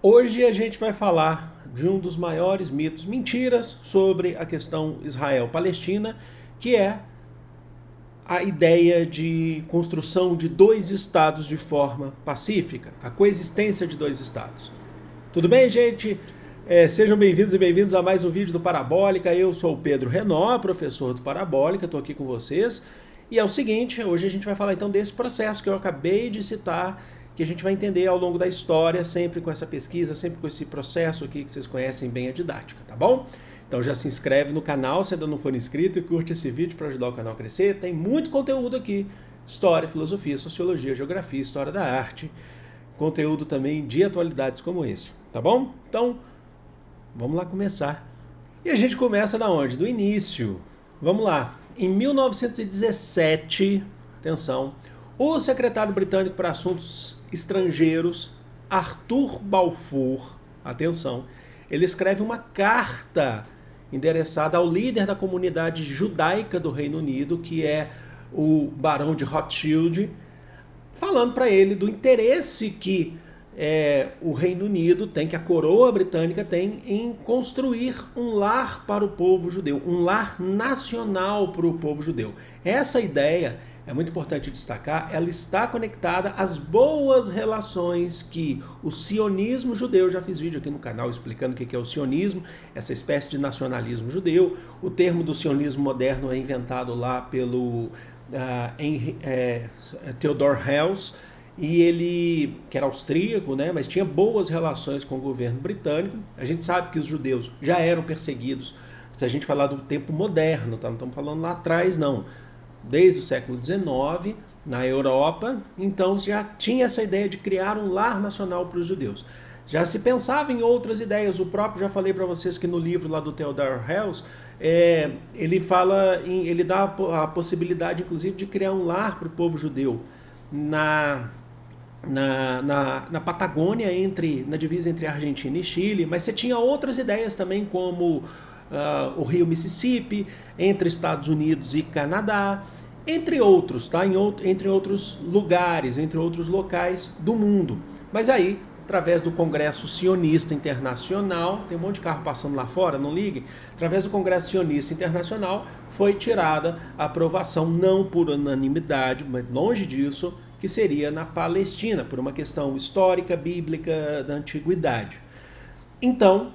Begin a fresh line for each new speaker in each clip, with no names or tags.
Hoje a gente vai falar de um dos maiores mitos, mentiras sobre a questão Israel-Palestina, que é a ideia de construção de dois estados de forma pacífica, a coexistência de dois estados. Tudo bem, gente? Sejam bem-vindos e bem-vindos a mais um vídeo do Parabólica. Eu sou o Pedro Renó, professor do Parabólica, estou aqui com vocês. E é o seguinte, hoje a gente vai falar então desse processo que eu acabei de citar, que a gente vai entender ao longo da história, sempre com essa pesquisa, sempre com esse processo aqui que vocês conhecem bem a didática, tá bom? Então já se inscreve no canal se ainda não for inscrito e curte esse vídeo para ajudar o canal a crescer. Tem muito conteúdo aqui, história, filosofia, sociologia, geografia, história da arte, conteúdo também de atualidades como esse, tá bom? Então, vamos lá começar. E a gente começa da onde? Do início. Vamos lá. Em 1917, atenção, o secretário britânico para assuntos estrangeiros, Arthur Balfour, atenção, ele escreve uma carta endereçada ao líder da comunidade judaica do Reino Unido, que é o Barão de Rothschild, falando para ele do interesse que o Reino Unido tem, que a coroa britânica tem em construir um lar para o povo judeu, um lar nacional para o povo judeu. Essa ideia, é muito importante destacar, ela está conectada às boas relações que o sionismo judeu, já fiz vídeo aqui no canal explicando o que é o sionismo, essa espécie de nacionalismo judeu. O termo do sionismo moderno é inventado lá pelo Theodor Herzl, e ele, que era austríaco, né, mas tinha boas relações com o governo britânico. A gente sabe que os judeus já eram perseguidos, se a gente falar do tempo moderno, tá? Não estamos falando lá atrás, não. Desde o século XIX, na Europa, então já tinha essa ideia de criar um lar nacional para os judeus. Já se pensava em outras ideias, o próprio, já falei para vocês que no livro lá do Theodor Herzl, ele dá a possibilidade, inclusive, de criar um lar para o povo judeu na Patagônia, na divisa entre Argentina e Chile, mas você tinha outras ideias também, como o rio Mississippi, entre Estados Unidos e Canadá, entre outros, tá? Entre outros lugares, entre outros locais do mundo. Mas aí, através do Congresso Sionista Internacional, tem um monte de carro passando lá fora, não liguem, através do Congresso Sionista Internacional foi tirada a aprovação, não por unanimidade, mas longe disso, que seria na Palestina, por uma questão histórica, bíblica, da antiguidade. Então,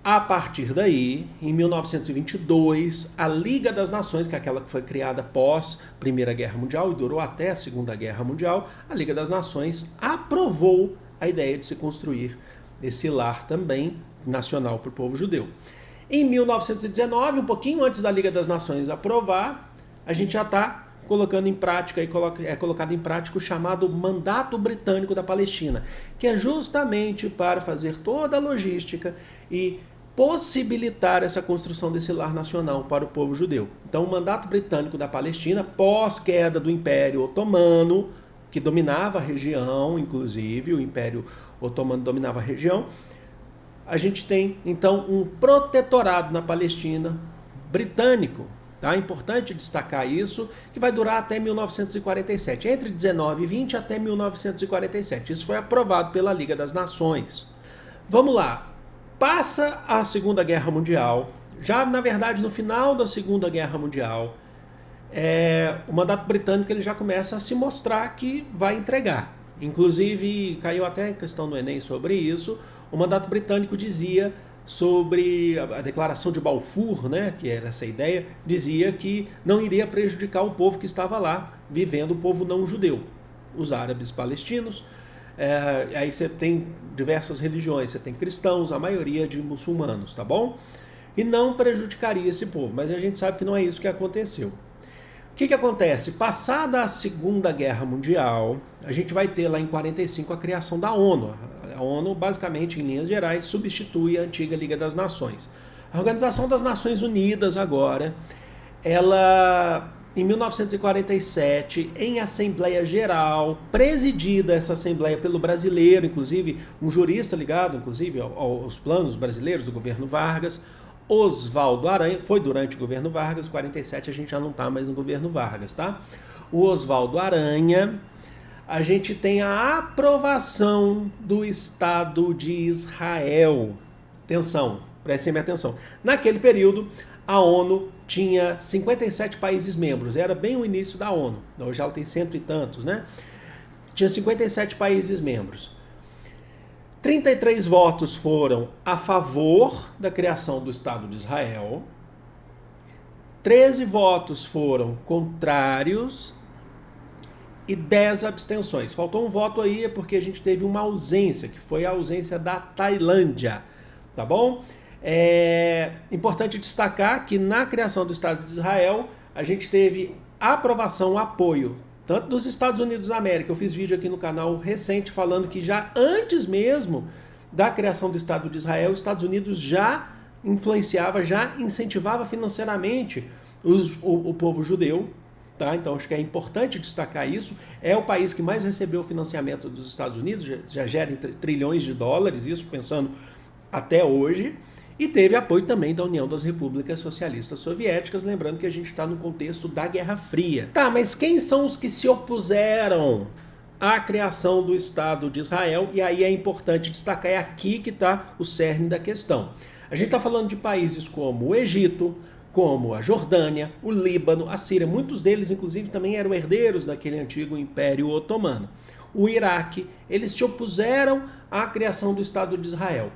a partir daí, em 1922, a Liga das Nações, que é aquela que foi criada pós Primeira Guerra Mundial e durou até a Segunda Guerra Mundial, a Liga das Nações aprovou a ideia de se construir esse lar também nacional para o povo judeu. Em 1919, um pouquinho antes da Liga das Nações aprovar, a gente já está colocando em prática, é colocado em prática o chamado Mandato Britânico da Palestina, que é justamente para fazer toda a logística e possibilitar essa construção desse lar nacional para o povo judeu. Então, o Mandato Britânico da Palestina, pós-queda do Império Otomano, que dominava a região, inclusive, o Império Otomano dominava a região, a gente tem, então, um protetorado na Palestina britânico. Tá? É importante destacar isso, que vai durar até 1947, entre 19 e 20 até 1947. Isso foi aprovado pela Liga das Nações. Vamos lá. Passa a Segunda Guerra Mundial, já na verdade no final da Segunda Guerra Mundial, o mandato britânico ele já começa a se mostrar que vai entregar. Inclusive, caiu até questão do Enem sobre isso, o mandato britânico dizia sobre a declaração de Balfour, né, que era essa ideia, dizia que não iria prejudicar o povo que estava lá, vivendo, o povo não judeu, os árabes palestinos. Aí você tem diversas religiões, você tem cristãos, a maioria de muçulmanos, tá bom? E não prejudicaria esse povo, mas a gente sabe que não é isso que aconteceu. O que acontece? Passada a Segunda Guerra Mundial, a gente vai ter lá em 45 a criação da ONU. A ONU, basicamente, em linhas gerais, substitui a antiga Liga das Nações. A Organização das Nações Unidas, agora, ela, em 1947, em Assembleia Geral, presidida essa Assembleia pelo brasileiro, inclusive, um jurista ligado, inclusive, aos planos brasileiros do governo Vargas, Oswaldo Aranha, foi durante o governo Vargas, em 47 a gente já não está mais no governo Vargas, tá? O Oswaldo Aranha, a gente tem a aprovação do Estado de Israel. Atenção, prestem bem atenção. Naquele período, a ONU tinha 57 países membros, era bem o início da ONU, hoje ela tem cento e tantos, né? Tinha 57 países membros. 33 votos foram a favor da criação do Estado de Israel, 13 votos foram contrários e 10 abstenções. Faltou um voto aí porque a gente teve uma ausência, que foi a ausência da Tailândia, tá bom? É importante destacar que na criação do Estado de Israel, a gente teve aprovação, apoio, tanto dos Estados Unidos da América. Eu fiz vídeo aqui no canal recente falando que já antes mesmo da criação do Estado de Israel, os Estados Unidos já influenciava, já incentivava financeiramente o povo judeu. Tá? Então acho que é importante destacar isso. É o país que mais recebeu financiamento dos Estados Unidos, já gera trilhões de dólares, isso pensando até hoje. E teve apoio também da União das Repúblicas Socialistas Soviéticas, lembrando que a gente está no contexto da Guerra Fria. Tá, mas quem são os que se opuseram à criação do Estado de Israel? E aí é importante destacar, é aqui que está o cerne da questão. A gente está falando de países como o Egito, como a Jordânia, o Líbano, a Síria. Muitos deles, inclusive, também eram herdeiros daquele antigo Império Otomano. O Iraque, eles se opuseram à criação do Estado de Israel.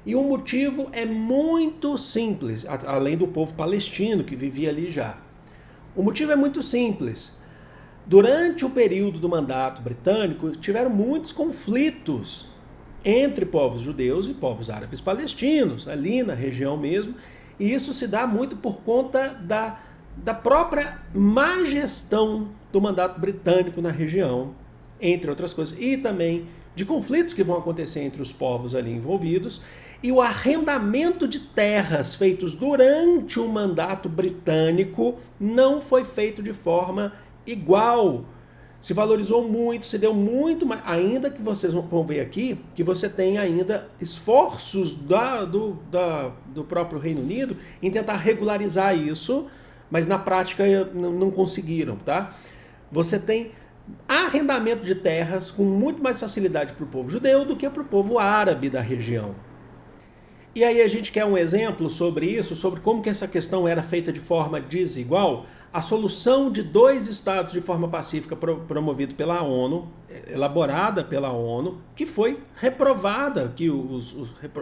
E o motivo é muito simples, além do povo palestino que vivia ali já. O motivo é muito simples. Durante o período do mandato britânico, tiveram muitos conflitos entre povos judeus e povos árabes palestinos, ali na região mesmo. E isso se dá muito por conta da própria má gestão do mandato britânico na região, entre outras coisas, e também de conflitos que vão acontecer entre os povos ali envolvidos, e o arrendamento de terras feitos durante o mandato britânico não foi feito de forma igual. Se valorizou muito, se deu muito mais, ainda que vocês vão ver aqui, que você tem ainda esforços do próprio Reino Unido em tentar regularizar isso, mas na prática não conseguiram, tá? Você tem arrendamento de terras com muito mais facilidade para o povo judeu do que para o povo árabe da região. E aí a gente quer um exemplo sobre isso, sobre como que essa questão era feita de forma desigual. A solução de 2 estados de forma pacífica promovida pela ONU, elaborada pela ONU, que foi reprovada,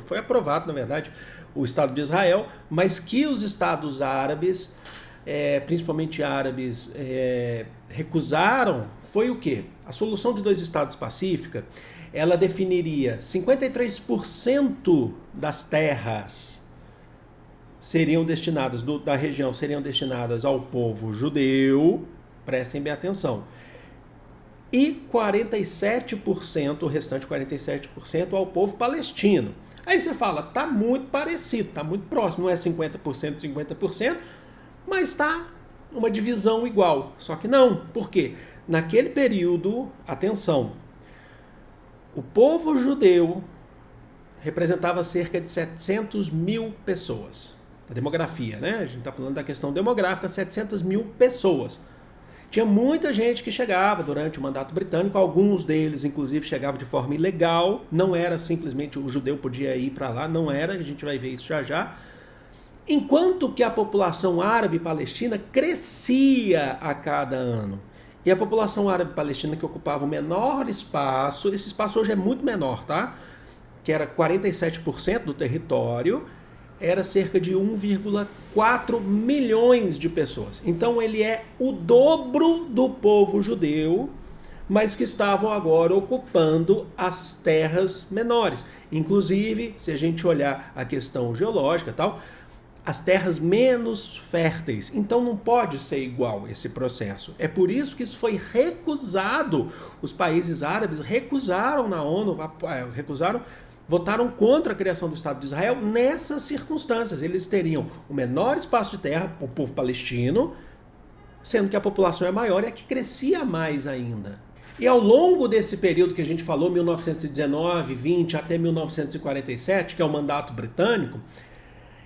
foi aprovado, na verdade, o Estado de Israel, mas que os estados árabes, principalmente árabes, recusaram, foi o quê? A solução de 2 estados pacífica, ela definiria 53% das terras seriam destinadas, da região, seriam destinadas ao povo judeu, prestem bem atenção, e 47%, o restante 47% ao povo palestino. Aí você fala, tá muito parecido, tá muito próximo, não é 50%, 50%, mas tá uma divisão igual. Só que não, por quê? Naquele período, atenção, o povo judeu representava cerca de 700 mil pessoas. A demografia, né? A gente está falando da questão demográfica, 700 mil pessoas. Tinha muita gente que chegava durante o mandato britânico, alguns deles, inclusive, chegavam de forma ilegal, não era simplesmente o judeu podia ir para lá, não era, a gente vai ver isso já já. Enquanto que a população árabe palestina crescia a cada ano. E a população árabe palestina que ocupava o menor espaço, esse espaço hoje é muito menor, tá? Que era 47% do território, era cerca de 1,4 milhões de pessoas. Então ele é o dobro do povo judeu, mas que estavam agora ocupando as terras menores. Inclusive, se a gente olhar a questão geológica e tal, as terras menos férteis. Então não pode ser igual esse processo. É por isso que isso foi recusado. Os países árabes recusaram na ONU, votaram contra a criação do Estado de Israel nessas circunstâncias. Eles teriam o menor espaço de terra, o povo palestino, sendo que a população é maior e a que crescia mais ainda. E ao longo desse período que a gente falou, 1919, 20 até 1947, que é o mandato britânico,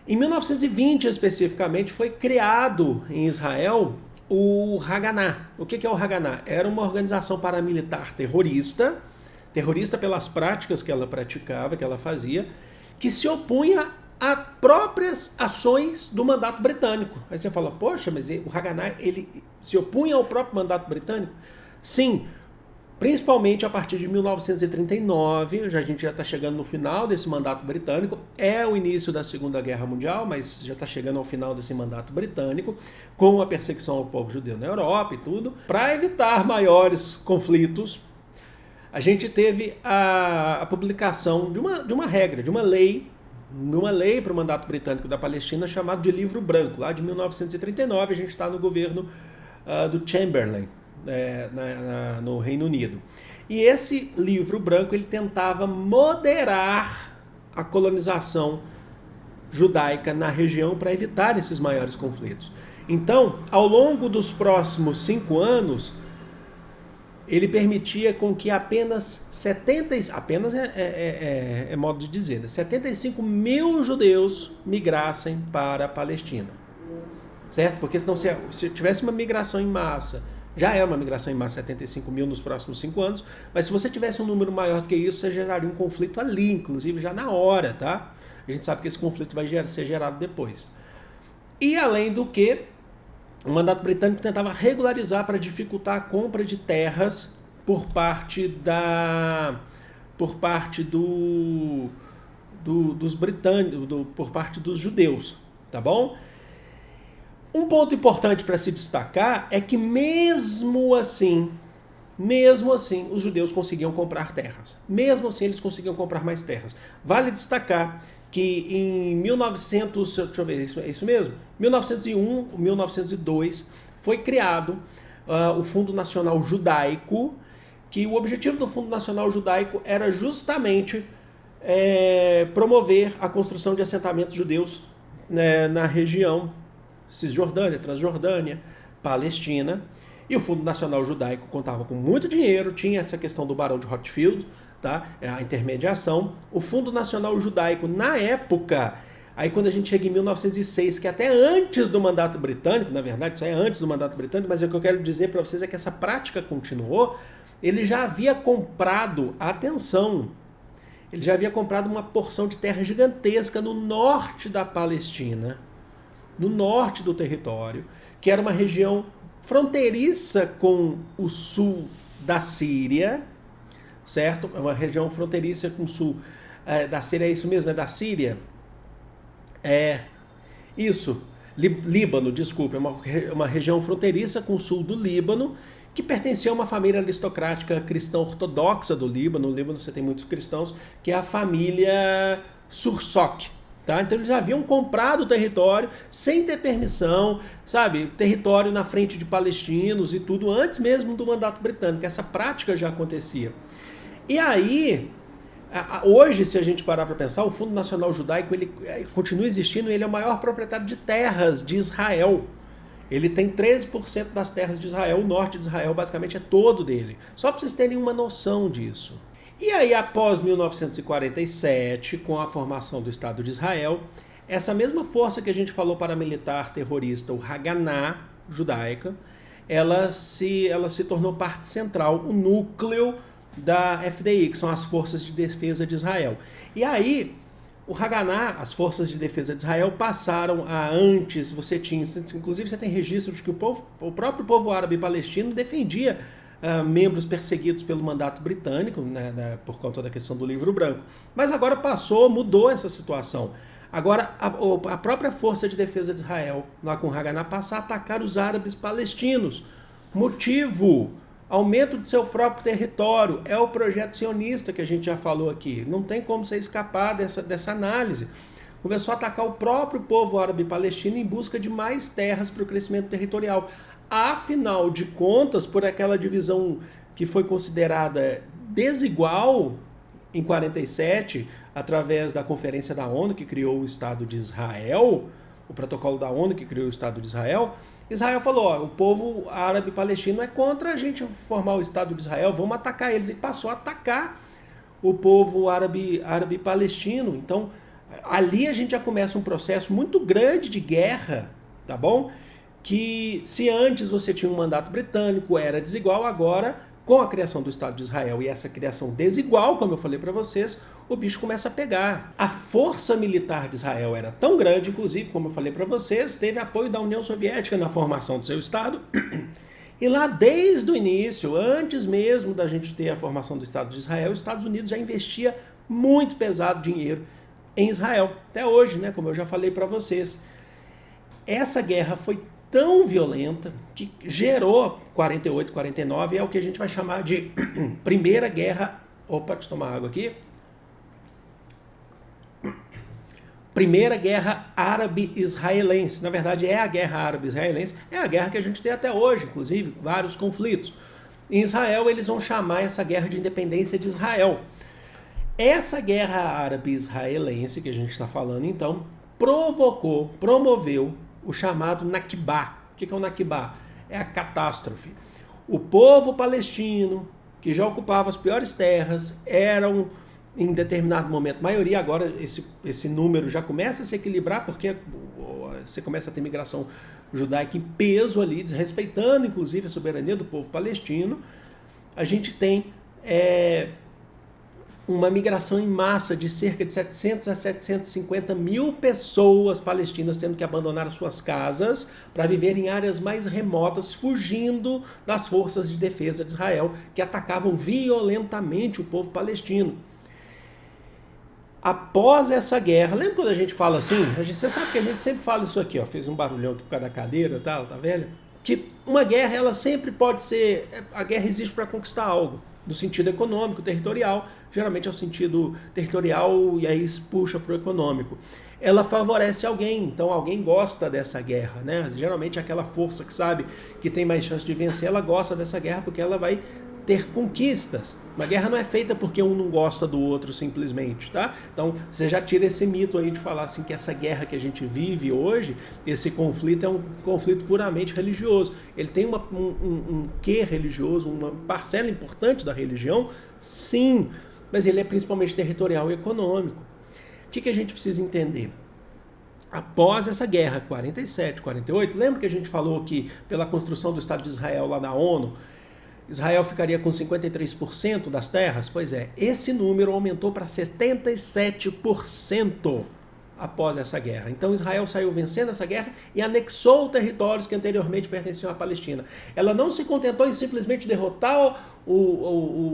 em 1920 especificamente foi criado em Israel o Haganah. O que é o Haganah? Era uma organização paramilitar terrorista pelas práticas que ela praticava, que ela fazia, que se opunha a próprias ações do mandato britânico. Aí você fala, poxa, mas o Haganah, ele se opunha ao próprio mandato britânico? Sim, principalmente a partir de 1939, a gente já está chegando no final desse mandato britânico, é o início da Segunda Guerra Mundial, mas já está chegando ao final desse mandato britânico, com a perseguição ao povo judeu na Europa e tudo. Para evitar maiores conflitos, a gente teve a publicação de uma regra, de uma lei para o mandato britânico da Palestina chamado de Livro Branco, lá de 1939, a gente está no governo do Chamberlain, no Reino Unido. E esse Livro Branco ele tentava moderar a colonização judaica na região para evitar esses maiores conflitos. Então, ao longo dos próximos 5 anos, ele permitia com que apenas é modo de dizer, né? 75 mil judeus migrassem para a Palestina, certo? Porque senão se tivesse uma migração em massa, já é uma migração em massa, 75 mil nos próximos 5 anos, mas se você tivesse um número maior do que isso, você geraria um conflito ali, inclusive já na hora, tá? A gente sabe que esse conflito vai ser gerado depois. E além do que, o mandato britânico tentava regularizar para dificultar a compra de terras por parte dos britânicos, por parte dos judeus, tá bom? Um ponto importante para se destacar é que mesmo assim, os judeus conseguiam comprar terras. Mesmo assim, eles conseguiam comprar mais terras. Vale destacar que em 1901, 1902, foi criado o Fundo Nacional Judaico, que o objetivo do Fundo Nacional Judaico era justamente promover a construção de assentamentos judeus, né, na região Cisjordânia, Transjordânia, Palestina. E o Fundo Nacional Judaico contava com muito dinheiro, tinha essa questão do Barão de Rothschild, tá? A intermediação. O Fundo Nacional Judaico, na época, aí quando a gente chega em 1906, que é até antes do mandato britânico, na verdade, isso é antes do mandato britânico, mas o que eu quero dizer para vocês é que essa prática continuou. Ele já havia comprado, atenção, ele já havia comprado uma porção de terra gigantesca no norte da Palestina, no norte do território, que era uma região fronteiriça com o sul da Síria, certo? É uma região fronteiriça com o sul da Síria, é isso mesmo? É da Síria? É isso. Líbano, desculpa, é uma região fronteiriça com o sul do Líbano, que pertencia a uma família aristocrática cristã ortodoxa do Líbano. No Líbano você tem muitos cristãos, que é a família Sursock. Tá? Então eles já haviam comprado o território sem ter permissão, sabe? Território na frente de palestinos e tudo, antes mesmo do mandato britânico. Essa prática já acontecia. E aí, hoje, se a gente parar para pensar, o Fundo Nacional Judaico ele continua existindo, ele é o maior proprietário de terras de Israel. Ele tem 13% das terras de Israel, o norte de Israel basicamente é todo dele. Só para vocês terem uma noção disso. E aí, após 1947, com a formação do Estado de Israel, essa mesma força que a gente falou paramilitar terrorista, o Haganah judaica, ela se tornou parte central, o núcleo da FDI, que são as Forças de Defesa de Israel. E aí, o Haganah, as Forças de Defesa de Israel, passaram a antes, inclusive você tem registro de que o próprio povo árabe palestino defendia membros perseguidos pelo mandato britânico, né, por conta da questão do Livro Branco. Mas agora mudou essa situação. Agora a própria Força de Defesa de Israel, lá com o Haganah, passa a atacar os árabes palestinos. Motivo: aumento do seu próprio território. É o projeto sionista que a gente já falou aqui. Não tem como você escapar dessa análise. Começou a atacar o próprio povo árabe palestino em busca de mais terras para o crescimento territorial. Afinal de contas, por aquela divisão que foi considerada desigual em 47, através da Conferência da ONU que criou o Estado de Israel, o protocolo da ONU que criou o Estado de Israel, Israel falou, o povo árabe palestino é contra a gente formar o Estado de Israel, vamos atacar eles. E passou a atacar o povo árabe palestino. Então, ali a gente já começa um processo muito grande de guerra, tá bom? que se antes você tinha um mandato britânico, era desigual, agora, com a criação do Estado de Israel e essa criação desigual, como eu falei para vocês, o bicho começa a pegar. A força militar de Israel era tão grande, inclusive, como eu falei para vocês, teve apoio da União Soviética na formação do seu Estado. E lá desde o início, antes mesmo da gente ter a formação do Estado de Israel, os Estados Unidos já investia muito pesado dinheiro em Israel. Até hoje, né, como eu já falei para vocês. Essa guerra foi tão violenta que gerou 48, 49, é o que a gente vai chamar de Primeira Guerra... Opa, deixa eu tomar água aqui. Primeira Guerra Árabe-Israelense. Na verdade, é a Guerra Árabe-Israelense, é a guerra que a gente tem até hoje, inclusive, vários conflitos. Em Israel, eles vão chamar essa guerra de independência de Israel. Essa Guerra Árabe-Israelense, que a gente está falando, então, promoveu o chamado Nakba. O que é o Nakba? É a catástrofe. O povo palestino, que já ocupava as piores terras, eram, em determinado momento, maioria. Agora esse número já começa a se equilibrar, porque você começa a ter migração judaica em peso ali, desrespeitando, inclusive, a soberania do povo palestino. A gente tem uma migração em massa de cerca de 700 a 750 mil pessoas palestinas tendo que abandonar as suas casas para viver em áreas mais remotas, fugindo das forças de defesa de Israel, que atacavam violentamente o povo palestino. Após essa guerra, lembra quando a gente fala assim? Você sabe que a gente sempre fala isso aqui, ó, fez um barulhão aqui por causa da cadeira, tá velho? Que uma guerra, ela sempre pode ser... A guerra existe para conquistar algo. No sentido econômico, territorial, geralmente é o sentido territorial e aí puxa para o econômico. Ela favorece alguém, então alguém gosta dessa guerra, né? Geralmente aquela força que sabe que tem mais chance de vencer, ela gosta dessa guerra porque ela vai ter conquistas. Uma guerra não é feita porque um não gosta do outro simplesmente, tá? Então você já tira esse mito aí de falar assim que essa guerra que a gente vive hoje, esse conflito é um conflito puramente religioso. Ele tem um quê religioso, uma parcela importante da religião, sim, mas ele é principalmente territorial e econômico. O que a gente precisa entender? Após essa guerra, 47, 48, lembra que a gente falou que pela construção do Estado de Israel lá na ONU, Israel ficaria com 53% das terras? Pois é, esse número aumentou para 77% após essa guerra. Então Israel saiu vencendo essa guerra e anexou territórios que anteriormente pertenciam à Palestina. Ela não se contentou em simplesmente derrotar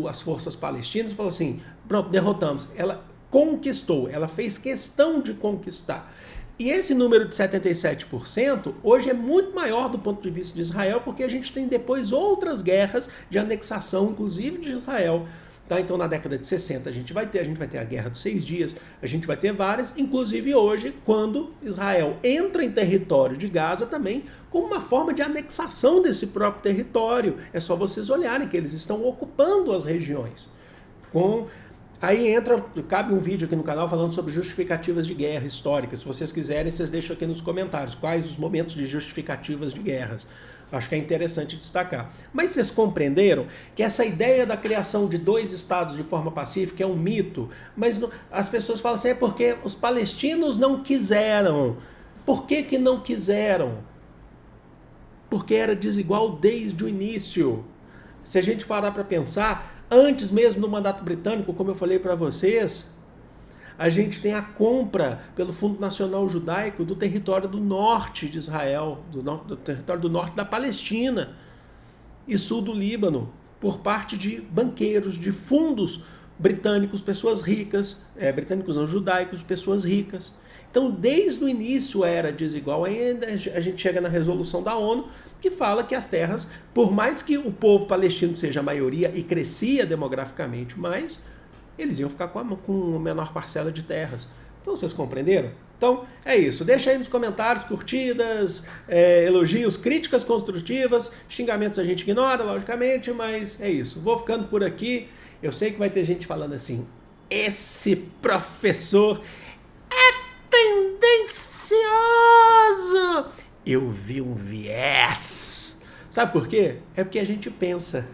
as forças palestinas e falou assim, pronto, derrotamos. Ela conquistou, ela fez questão de conquistar. E esse número de 77% hoje é muito maior do ponto de vista de Israel, porque a gente tem depois outras guerras de anexação, inclusive de Israel. Tá? Então, na década de 60, a gente vai ter a Guerra dos 6 Dias, a gente vai ter várias, inclusive hoje, quando Israel entra em território de Gaza também, como uma forma de anexação desse próprio território. É só vocês olharem que eles estão ocupando as regiões. Aí cabe um vídeo aqui no canal falando sobre justificativas de guerra históricas. Se vocês quiserem, vocês deixam aqui nos comentários quais os momentos de justificativas de guerras. Acho que é interessante destacar. Mas vocês compreenderam que essa ideia da criação de 2 estados de forma pacífica é um mito? Mas as pessoas falam assim, é porque os palestinos não quiseram. Por que não quiseram? Porque era desigual desde o início. Se a gente parar para pensar... Antes mesmo do mandato britânico, como eu falei para vocês, a gente tem a compra pelo Fundo Nacional Judaico do território do norte de Israel, do território do norte da Palestina e sul do Líbano, por parte de banqueiros, de fundos britânicos, pessoas ricas, britânicos não, judaicos, pessoas ricas. Então, desde o início era desigual, ainda a gente chega na resolução da ONU, que fala que as terras, por mais que o povo palestino seja a maioria e crescia demograficamente mais, eles iam ficar com uma menor parcela de terras. Então, vocês compreenderam? Então, é isso. Deixa aí nos comentários, curtidas, elogios, críticas construtivas, xingamentos a gente ignora, logicamente, mas é isso. Vou ficando por aqui. Eu sei que vai ter gente falando assim, esse professor é tendencioso. Eu vi um viés. Sabe por quê? É porque a gente pensa.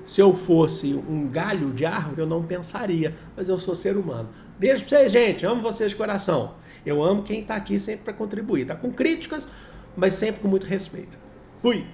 Se eu fosse um galho de árvore, eu não pensaria. Mas eu sou ser humano. Beijo pra vocês, gente. Amo vocês de coração. Eu amo quem tá aqui sempre para contribuir. Tá com críticas, mas sempre com muito respeito. Fui!